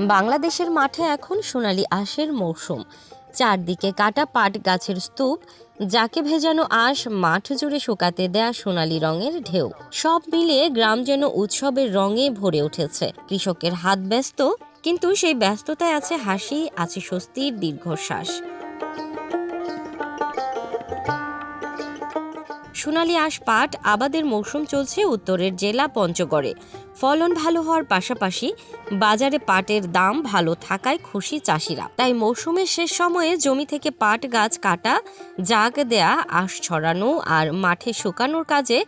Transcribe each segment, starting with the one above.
বাংলাদেশের মাঠে এখন সোনালী আঁশের মৌসুম। চারদিকে কাটা পাট গাছের স্তূপ, যাকে ভেজানো আঁশ মাঠ জুড়ে শুকাতে দেয়া সোনালী রঙের ঢেউ, সব মিলিয়ে গ্রাম যেন উৎসবের রঙে ভরে উঠেছে। কৃষকের হাত ব্যস্ত, কিন্তু সেই ব্যস্ততায় আছে হাসি, আছে স্বস্তির দীর্ঘশ্বাস। সোনালী আঁশ পাট আবাদের মৌসুম চলছে উত্তরের জেলা পঞ্চগড়ে। ফলন ভালো হওয়ার পাশাপাশি বাজারে পাটের দাম ভালো থাকায় খুশি চাষিরা। তাই মৌসুমের শেষ সময়ে জমি থেকে পাট গাছ কাটা, জাগ দেয়া, আঁশ ছড়ানো আর মাঠে শুকানোর কাজে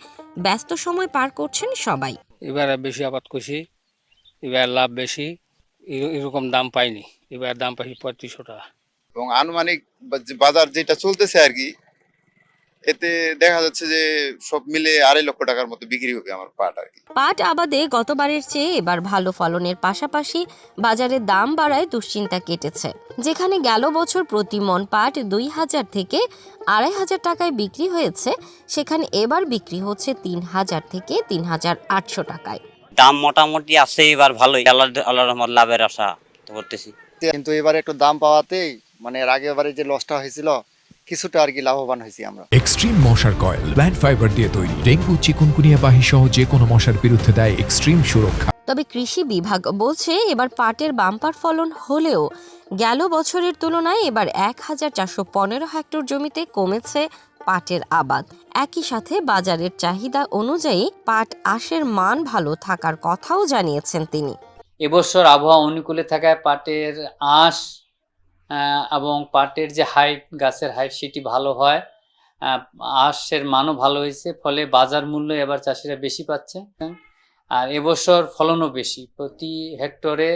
ব্যস্ত সময় পার করছেন সবাই। এবারে বেশি আবাদ করছি, এবার লাভ বেশি, এরকম দাম পাইনি। এবার দাম পাইছি 3500 টাকা। এবং আনুমানিক বাজার যেটা চলতেছে আর কি, এতে দেখা যাচ্ছে যে সব মিলে 2.5 লক্ষ টাকার মতো বিক্রি হবে আমার পাট আর কি। পাট আবাদে গতবারের চেয়ে এবার ভালো ফলনের পাশাপাশি বাজারের দাম বাড়ায় দুশ্চিন্তা কেটেছে। যেখানে গেল বছর প্রতি মন পাট 2000 থেকে 2500 টাকায় বিক্রি হয়েছে, সেখানে এবার বিক্রি হচ্ছে 3000 থেকে 3800 টাকায়। দাম মোটামুটি আছে এবার ভালোই, আল্লাহর রহমত লাভের আশা করতেছি। কিন্তু এবারে একটু দাম পাওয়াতেই মানে এর আগেবারে যে লসটা হয়েছিল কিছুটা আর কি লাভবান হয়েছি আমরা। এক্সট্রিম মশার কয়েল প্ল্যান্ট ফাইবার দিয়ে তৈরি, ডেঙ্গু, চিকুনগুনিয়া বাহি সহ যে কোনো মশার বিরুদ্ধে দেয় এক্সট্রিম সুরক্ষা। তবে কৃষি বিভাগ বলছে এবার পাটের বাম্পার ফলন হলেও গেল বছরের তুলনায় এবার 1415 হেক্টর জমিতে কমেছে পাটের আবাদ। একই সাথে বাজারের চাহিদা অনুযায়ী পাট আঁশের মান ভালো থাকার কথাও জানিয়েছেন তিনি। এবছর আবহাওয়া অনুকূলে থাকায় পাটের আঁশ এবং পাটের যে হাইট, গাছের হাইট, সেটি ভালো হয়। আঁশের মানও ভালো হয়েছে, ফলে বাজার মূল্য এবার চাষিরা বেশি পাচ্ছে। আর এবছর ফলনও বেশি, প্রতি হেক্টরে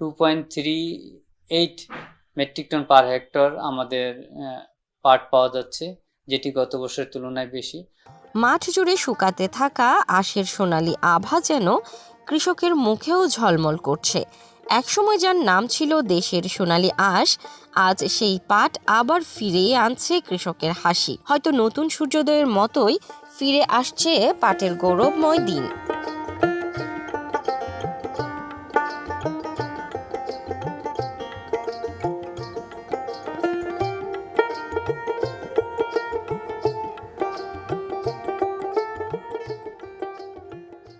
2.38 মেট্রিক টন পার হেক্টর আমাদের পাট পাওয়া যাচ্ছে, যেটি গত বছরের তুলনায় বেশি। মাঠ জুড়ে শুকাতে থাকা আঁশের সোনালী আভা যেন কৃষকের মুখেও ঝলমল করছে। একসময় যার নাম ছিল দেশের সোনালী আঁশ, আজ সেই পাট আবার ফিরে আনছে কৃষকের হাসি। হয়তো নতুন সূর্যোদয়ের মতোই ফিরে আসছে পাটের গৌরবময় দিন।